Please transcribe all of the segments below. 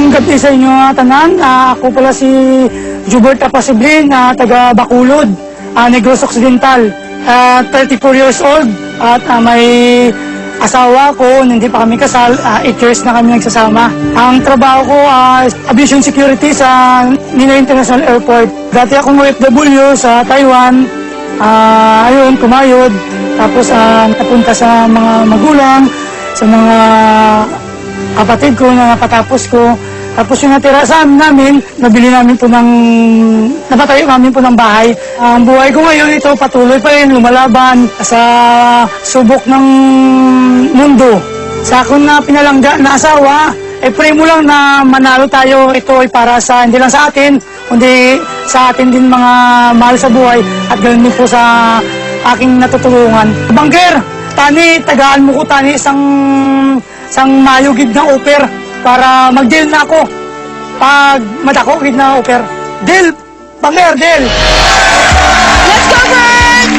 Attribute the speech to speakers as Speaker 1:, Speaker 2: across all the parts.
Speaker 1: Magandang gabi sa inyo tanan. Ako pala si Jubert Apasiblin, taga Bacolod, Negros Occidental. 34 years old at may asawa ko, hindi pa kami kasal, 8 years na kami nagsasama. Ang trabaho ko aviation security sa Ninoy International Airport. Dati akong OFW sa Taiwan. Ayun, kumayod. Tapos napunta sa mga magulang, sa mga kapatid ko na napatapos ko. Tapos yung natira sa namin, napatayo namin po ng bahay. Ang buhay ko ngayon, ito patuloy pa rin, lumalaban sa subok ng mundo. Sa akin na pinalangga na asawa, pray mo lang na manalo tayo. Ito ay para sa, hindi lang sa atin, kundi sa atin din mga mahal sa buhay at ganoon din po sa aking natutulungan. Bangger, tani, tagaan mo ko tani isang mayugid na offer para mag-deal na ako. Pag madako, gid na offer. Deal! Bangger, deal!
Speaker 2: Let's go, Bert!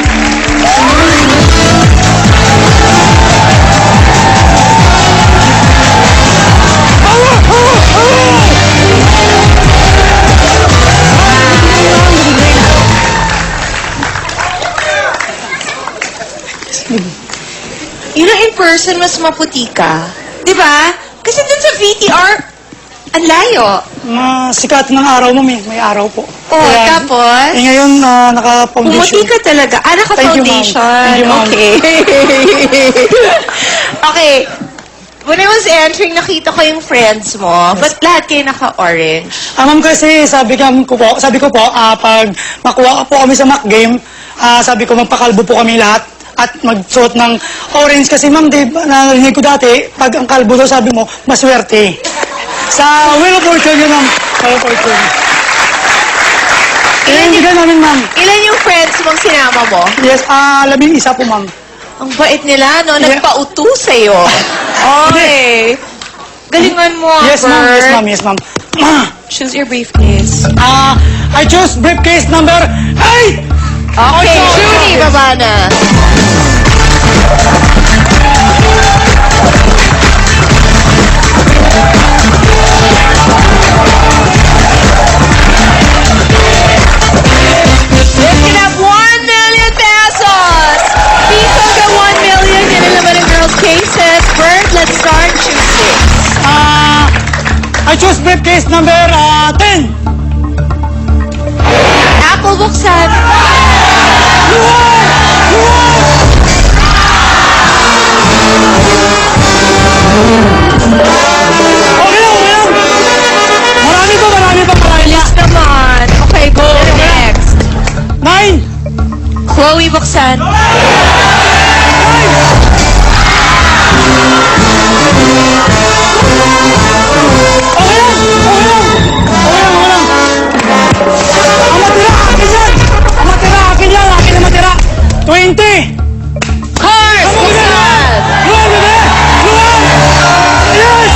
Speaker 2: You know, in person, mas maputi ka. Diba? Kasi dun sa VTR, ang layo.
Speaker 1: Sikat ng araw mo, may araw po.
Speaker 2: Oh, tapos?
Speaker 1: Ngayon, naka-foundation.
Speaker 2: Pumuti ka talaga. Naka-foundation.
Speaker 1: Thank you, ma'am.
Speaker 2: Okay. Okay. When I was entering, nakita ko yung friends mo. But lahat kayo naka-orange.
Speaker 1: Ma'am, kasi sabi ko po, pag makuha po kami sa mock game, sabi ko magpakalbo po kami lahat at magsuot ng orange kasi ma'am, narinig ko dati, pag ang kalbo daw sabi mo, maswerte. Sa Wheel of Fortune yun, ma'am. Wheel of Fortune. Ilan namin, ma'am.
Speaker 2: Ilan yung friends mong sinama mo?
Speaker 1: Yes, 11 po, ma'am.
Speaker 2: Ang bait nila, no? Nagpauto sa'yo. Okay. Galingan mo,
Speaker 1: Yes, ma'am.
Speaker 2: Bert.
Speaker 1: Yes, ma'am. Yes, ma'am.
Speaker 2: Choose your briefcase.
Speaker 1: I choose briefcase number 8!
Speaker 2: Okay, Judy, baba na. You can have 1 million pesos. Piso ka 1 million in 11 girls' cases. Bert, let's start choosing.
Speaker 1: I choose briefcase number 10!
Speaker 2: Apple buksan.
Speaker 1: Marami pa.
Speaker 2: Bilis naman. Okay, go to the next.
Speaker 1: 9!
Speaker 2: Chloe buksan.
Speaker 1: Akin na matira! 20!
Speaker 2: Cars buksan.
Speaker 1: Luwag, bebe! Luwag! Yes!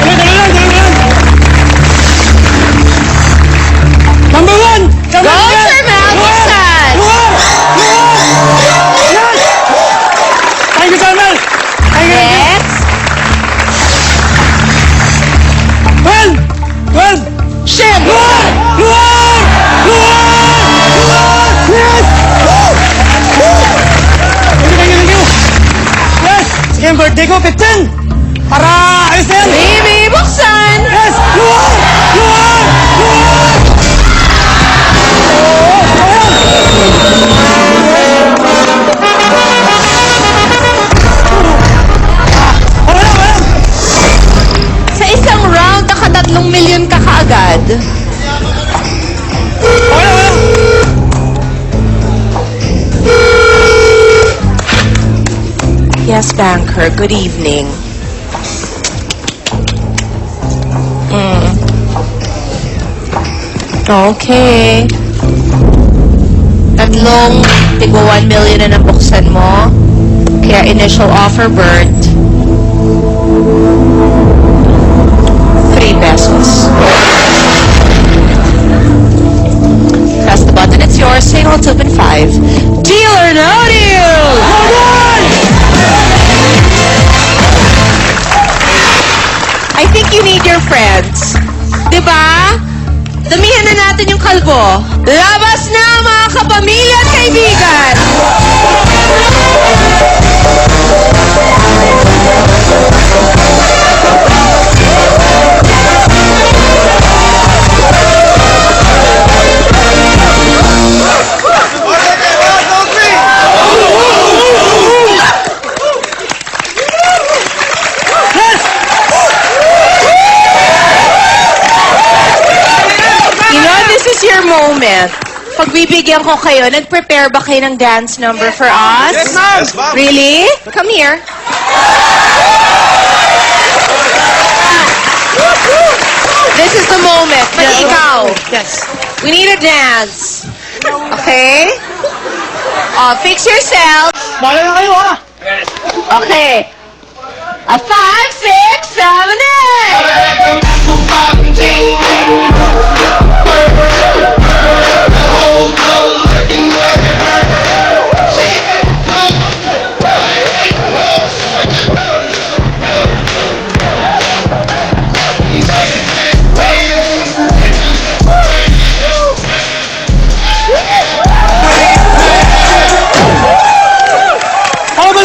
Speaker 1: Dali lang! Number 1!
Speaker 2: Go, Termel buksan.
Speaker 1: Luwag! Yes! Thank you, Carmel!
Speaker 2: Next.
Speaker 1: 12!
Speaker 2: Shem.
Speaker 1: Luwag! Yes! Thank you! Yes! Sige, ang birthday ko, 15! Para ayos na yan!
Speaker 2: Baby buksan.
Speaker 1: Yes! Luwag!
Speaker 2: Sa isang round, naka3 million ka kaagad. Yes, banker. Good evening. Okay. Tatlong tigwa 1 million na nabuksan mo. Kaya initial offer, Bert. 3 pesos. Press the button. It's yours. Single, 2, and 5. Deal or no deal? friends. Diba? Damihan na natin yung kalbo. Labas na mga kapamilya at kaibigan! You know, this is your moment. Pagbibigyan ko kayo, nag-prepare ba kayo ng dance number for us?
Speaker 3: Yes, ma'am. Yes, ma'am.
Speaker 2: Really? Come here. This is the moment. Pati ikaw.
Speaker 1: Yes.
Speaker 2: We need a dance. Okay? Fix yourself.
Speaker 1: Bala na kayo, ha?
Speaker 2: Okay. A 5, 6, 7, 8.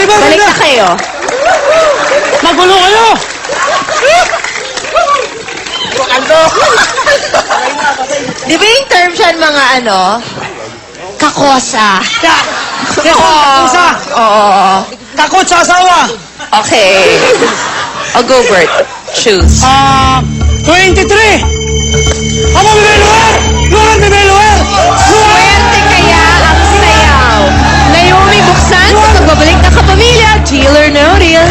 Speaker 2: Balik na kayo.
Speaker 1: Magulo kayo!
Speaker 2: Di ba yung term dyan mga ano? Kakosa.
Speaker 1: Kakosa!
Speaker 2: Oo.
Speaker 1: Takot sa asawa!
Speaker 2: Okay. O go, Bert. Choose.
Speaker 1: 23! Aba, bibay luwer! Luwer, bibay luwer!
Speaker 2: Swerte kaya ang sayaw. Naomi, buksan sa pagbabalik ng kapamilya. Deal or no deal?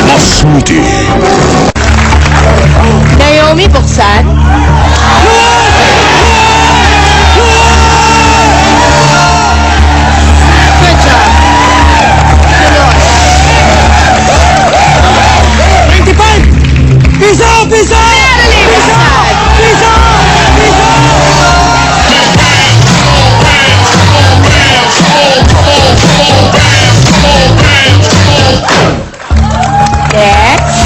Speaker 3: Masuti.
Speaker 2: Naomi, buksan. Good job. Tuloy.
Speaker 1: 25! Piso! Piso!
Speaker 2: Natalie, buksan.
Speaker 1: Piso! Piso!
Speaker 2: Next.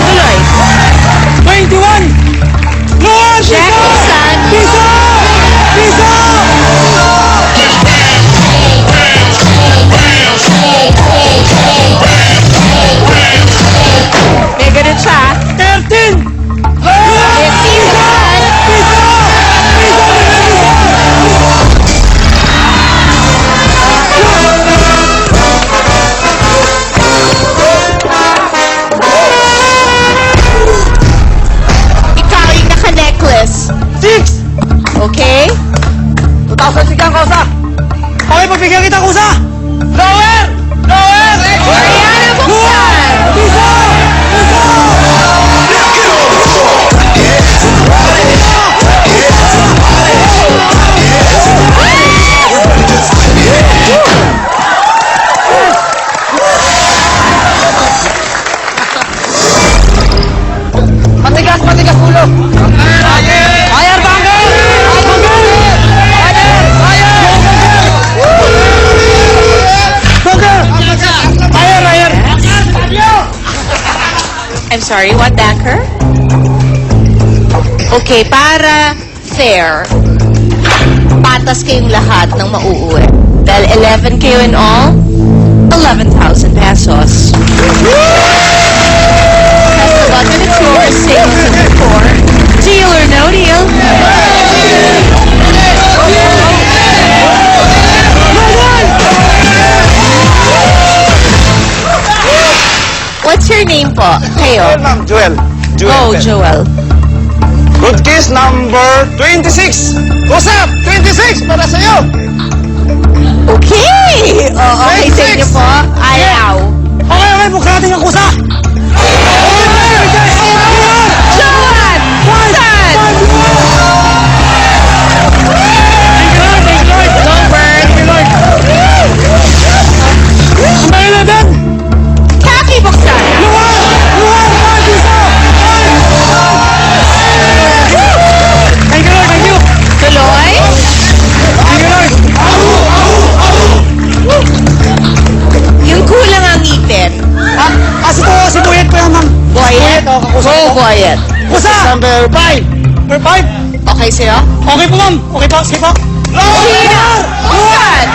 Speaker 2: Tuloy.
Speaker 1: 21! Luwer!
Speaker 2: Check,
Speaker 1: Piso!
Speaker 2: buksan.
Speaker 1: Piso! Piso!
Speaker 2: May ganun siya.
Speaker 1: 13!
Speaker 2: May buksan.
Speaker 1: Piso! Piso!
Speaker 2: Ikaw yung naka-necklace.
Speaker 1: 6!
Speaker 2: Okay?
Speaker 1: 2,000 sigang kausa! Okay, pagbigyan kita kusa! Lower! Lower!
Speaker 2: Mariana, buksan.
Speaker 1: Piso! Piso! Matigas, matigas ulo! Fire, banger!
Speaker 2: I'm sorry, what banker? Okay, para fair, patas kayong lahat ng mauuwi. Dahil 11 kayo in all, 11,000 pesos. Press the button, it's yours, same as before. Deal or no deal? What's your name po? Kayo.
Speaker 3: Ma'am, Joel.
Speaker 2: Go, Joel.
Speaker 3: Good kiss number 26. What's up? 26 para sa'yo.
Speaker 2: Okay! Okay sa inyo po. Ayaw.
Speaker 1: Okay, okay, buksan natin yung kusa!
Speaker 2: Joan! Buksan! Go, Bert.
Speaker 1: Number 11!
Speaker 2: Kathy, buksan!
Speaker 1: Luwan! Luwan! Piso! Thank you, Lord, thank you!
Speaker 2: Tuloy?
Speaker 1: Thank you, Lord!
Speaker 2: Yung kulang ang quiet.
Speaker 3: Good case number 5.
Speaker 1: Number 5.
Speaker 2: Okay sa'yo?
Speaker 1: Okay po, ma'am. Okay po. Sige po.
Speaker 2: Tina! Buksan!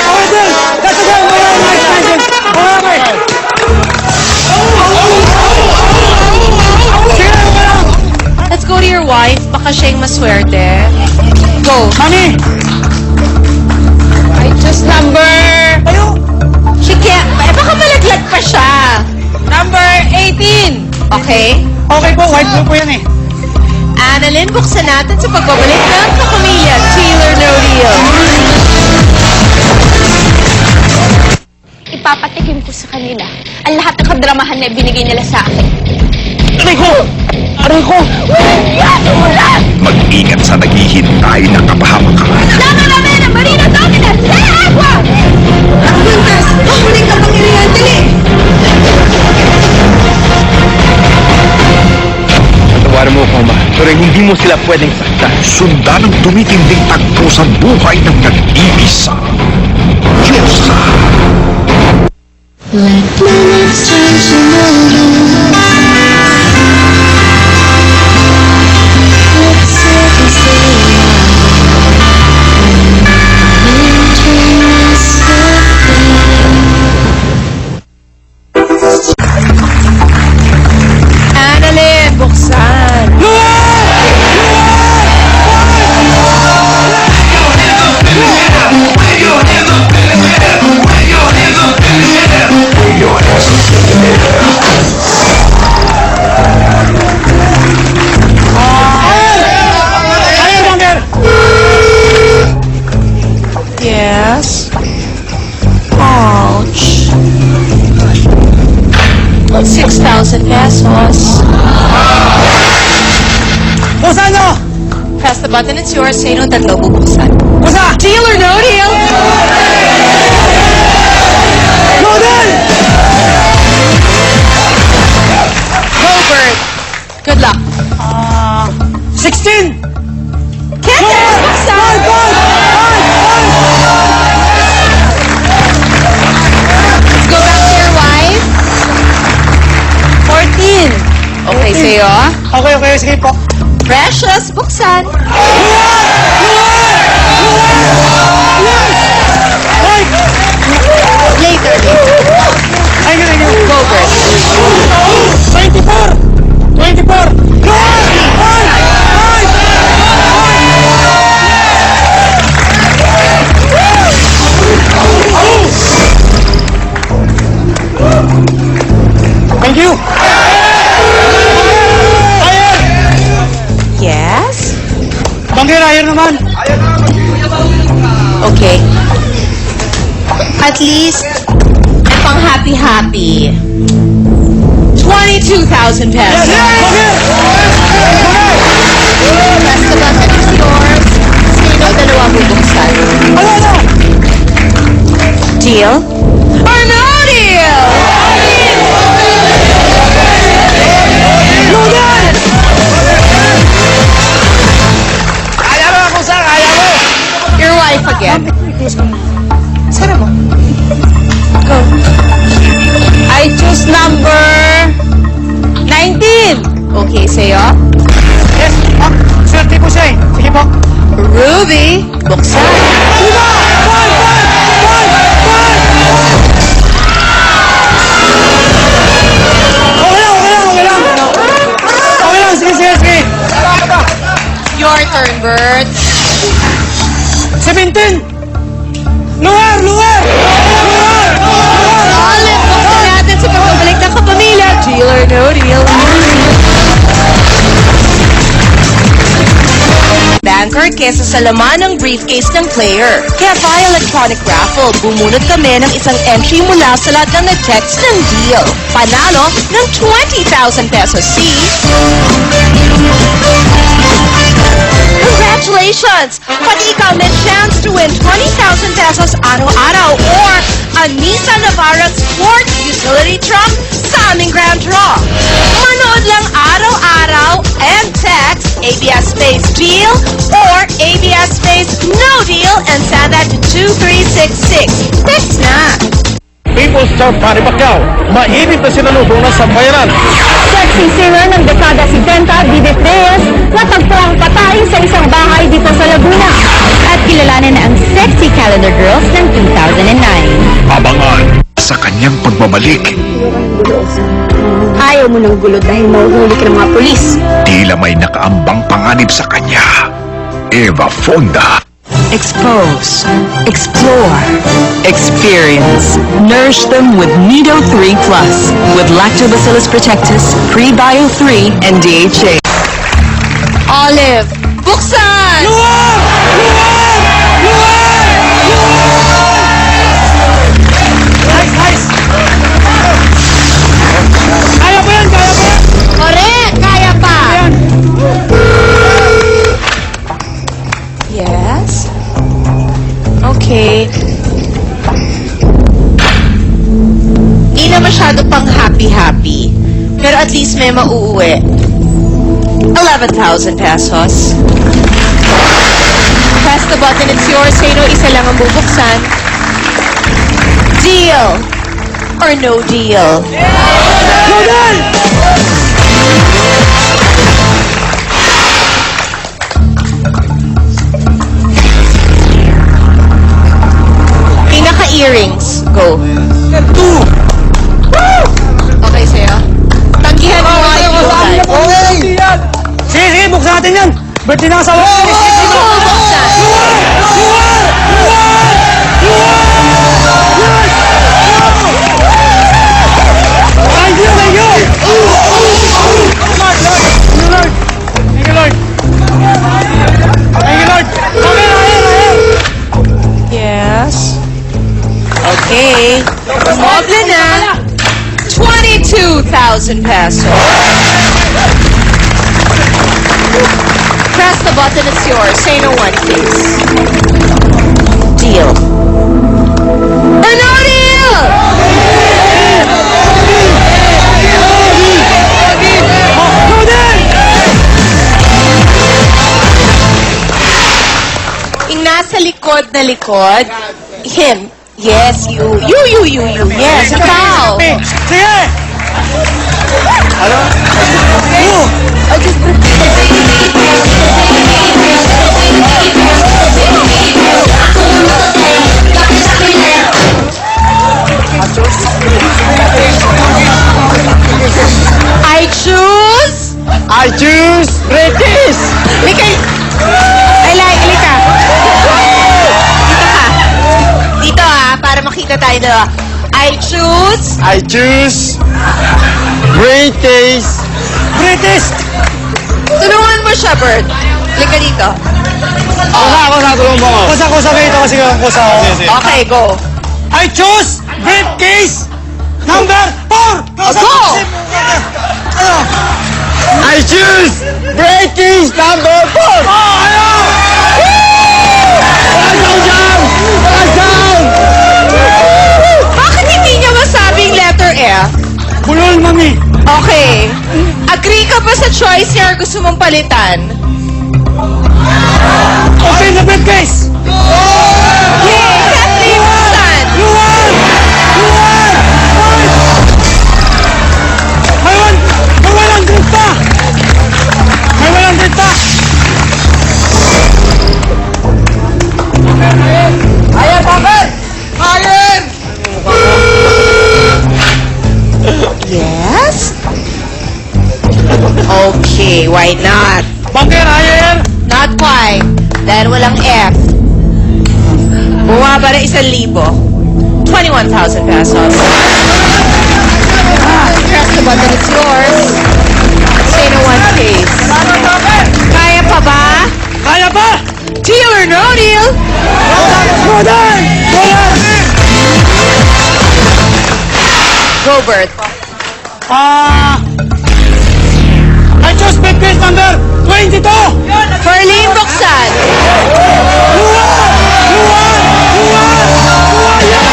Speaker 1: Okay, din. That's a good. Wala na expansion. Okay. Sige lang, okay lang.
Speaker 2: Let's go to your wife. Baka siya yung maswerte. Go.
Speaker 1: Mami.
Speaker 2: I just number...
Speaker 1: Tayo.
Speaker 2: She can't... baka malaglag pa siya. Number 18. Okay.
Speaker 1: Okay po. White blue po yan eh.
Speaker 2: Annalyn, buksan natin sa pagbabalik ng kapamilya. Deal or no deal?
Speaker 4: Ipapatikim ko sa kanila ang lahat ng kadramahan na binigay nila sa akin.
Speaker 1: Aray ko. Aray ko.
Speaker 5: Mag-ingat sa naghihintay na kapahamakan.
Speaker 4: Dami namin ang Marina Dominant! Sa agwa! Ang buntas! Ang huling kapangyarihan! Dali!
Speaker 5: Tawarin mo ko, Ma. Pero hindi mo sila pwedeng saktan. Sundan ang tumitinding tagpo sa buhay ng nag-iisa. Diyosa.
Speaker 6: Let minutes turn to moments. Let's set the sail
Speaker 2: Annalyn, buksan.
Speaker 1: Tayo, number.
Speaker 2: Yes. Ouch. 6,000 pesos.
Speaker 1: Busa nyo.
Speaker 2: Press the button, it's yours. Say no, tatlo bubuksan.
Speaker 1: Busa.
Speaker 2: Deal or no deal?
Speaker 1: Loaded.
Speaker 2: Go, Bert. Good luck.
Speaker 1: 16.
Speaker 2: Can't buksan. Go back to your wife. 14. Okay, sa'yo.
Speaker 1: Okay, okay. Sige po.
Speaker 2: Precious, buksan. Later.
Speaker 1: Thank you, thank you.
Speaker 2: Go, Bert.
Speaker 1: 24. 24. Thank you. Ayan.
Speaker 2: Yes?
Speaker 1: Bangkir, ayan naman.
Speaker 2: Okay. At least, may pang happy-happy. 22,000 pesos.
Speaker 1: Bangkir.
Speaker 2: Press the button, it's yours. Sino dalawa bubuksan?
Speaker 1: Ano?
Speaker 2: Deal? Or no deal?
Speaker 1: Loaded.
Speaker 3: Kaya mo ako, sir. Kaya mo.
Speaker 2: Your wife again. Sana mo? Go. I choose number 19. Okay, sa'yo?
Speaker 1: Yes. Swerte po siya eh. Sige po.
Speaker 2: Ruby, buksan.
Speaker 1: Okay lang. Sige.
Speaker 2: Your turn, Bert.
Speaker 1: 17. Lugar.
Speaker 2: Ulit, buksan natin sa pagbabalik ng kapamilya. Deal or no deal? Banker kesa sa laman ng briefcase ng player. Kaya via electronic raffle, bumunot kami ng isang entry mula sa lahat ng nag-text ng deal. Panalo ng 20,000 pesos. See? Congratulations! Pati ikaw may chance to win 20,000 pesos araw-araw or a Nissan Navara Sport Utility Truck sa aming Grand Draw. Manood lang araw-araw and text ABS Space Deal or ABS Space No deal and send that to 2366. Text na!
Speaker 3: People's Champ Manny Pacquiao. Mainit na sinalubong ng sambayanan.
Speaker 4: Sexy singer ng dekada 70, Didit Reyes, natagpo ang patay sa isang bahay dito sa Laguna. At kilalanin ang sexy calendar girls ng 2009.
Speaker 5: Abangan sa kanyang pagbabalik.
Speaker 4: Ayaw mo ng gulo dahil mahuhuli ka ng mga pulis.
Speaker 5: Tila may nakaambang panganib sa kanya. Eva Fonda.
Speaker 7: Expose, explore, experience. Nourish them with Nido 3 Plus with Lactobacillus protectus, Prebio 3, and DHA.
Speaker 2: Olive, buksan!
Speaker 1: Kaya pa yan, kaya pa yan!
Speaker 2: Correct! Kaya pa! Yes? Okay. Di na masyado pang happy-happy. Pero at least may mauuwi. 11,000 pesos. Press the button, it's yours. Sino isa lang ang bubuksan? Deal or no deal? Pinaka-earrings. Go. Okay sa'yo? Tanggihan mo nga yung buhay.
Speaker 1: Sige, sige, buksan natin yan! Birthday ng asawa ko!
Speaker 2: Buksan.
Speaker 1: Thank you, thank you! Lord, Lord! Thank you, Lord! Thank you, Lord! Okay, ayan!
Speaker 2: Yes. Okay. Moble na. 22,000 pesos. Press the button, it's yours. Say no one, please. Deal. Or no deal? Yung nasa likod na likod, him. Yes, you. Yes, ikaw.
Speaker 1: Sige!
Speaker 2: I choose.
Speaker 3: I choose British.
Speaker 2: Likay. Halika. Dito para makita tayo dalawa. I choose.
Speaker 3: I choose British.
Speaker 1: British!
Speaker 2: Tulungan mo siya, Bert. Lika dito.
Speaker 3: Ako sa tulong mo.
Speaker 1: Kusa rito kasi kusa ako.
Speaker 2: Okay, go.
Speaker 1: I choose briefcase number 4!
Speaker 2: Go!
Speaker 3: I choose British number 4.
Speaker 1: Oh, ayaw!
Speaker 2: Bakit hindi niya masabing letter F?
Speaker 1: Bulol, mami!
Speaker 2: Okay. Agree ka ba sa choice niya or gusto mong palitan?
Speaker 1: Open the briefcase!
Speaker 2: Yay! Kathleen, buksan!
Speaker 1: You won! You won! May 100 pa! May 100 pa! Ayan, Paper! Ayan!
Speaker 2: Yes? Okay, why not?
Speaker 1: Bakit, ayan?
Speaker 2: Not quite. Dahil walang F. Bumaba na 1,000. 21,000 pesos. Press the button, it's yours. Say no one, please. Kaya pa ba?
Speaker 1: Kaya pa!
Speaker 2: Deal or no deal?
Speaker 1: Rodan! Rodan!
Speaker 2: Robert.
Speaker 1: I choose briefcase number 22!
Speaker 2: Perlene, buksan.
Speaker 1: You won! You won! You won! You won!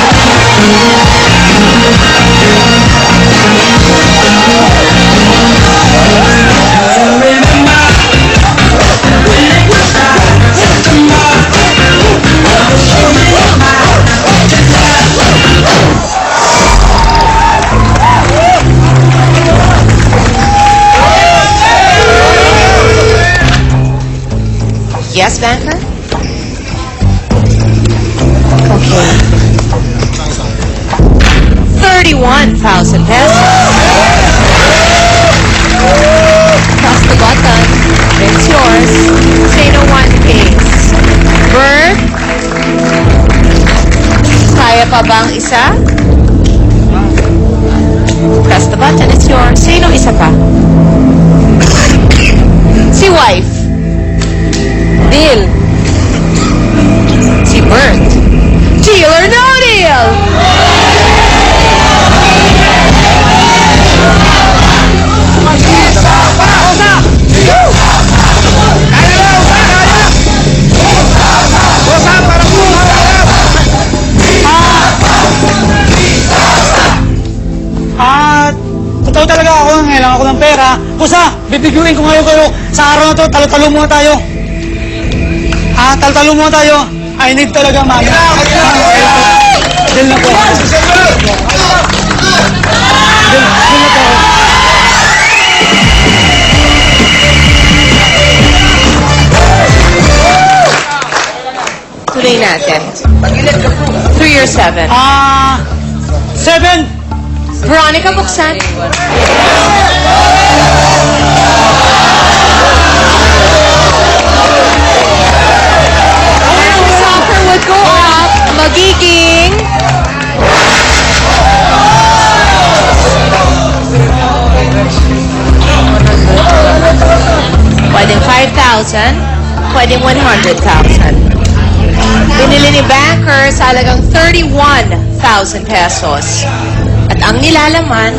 Speaker 2: Yes, banker? Okay. 31,000 pesos. Press the button. It's yours. Say no one case. Bird? Kaya pa bang isa? Press the button. It's yours. Say no isa pa. Si wife. Deal. Si Bird. Deal or no deal?
Speaker 1: Totoo talaga ako, kailangan ako ng pera. Kusa, bibiguin ko ngayon kayo. Sa araw na to, talo-talo muna tayo. Talo-talo muna tayo. I need talaga money. Deal na po. Deal na po.
Speaker 2: Tuloy natin. 3 or 7.
Speaker 1: 7.
Speaker 2: Veronica, buksan. Ang soccer would go up. Magiging... Pwedeng 5,000. Pwedeng 100,000. Binili ni banker sa halagang 31,000 pesos. At ang nilalaman,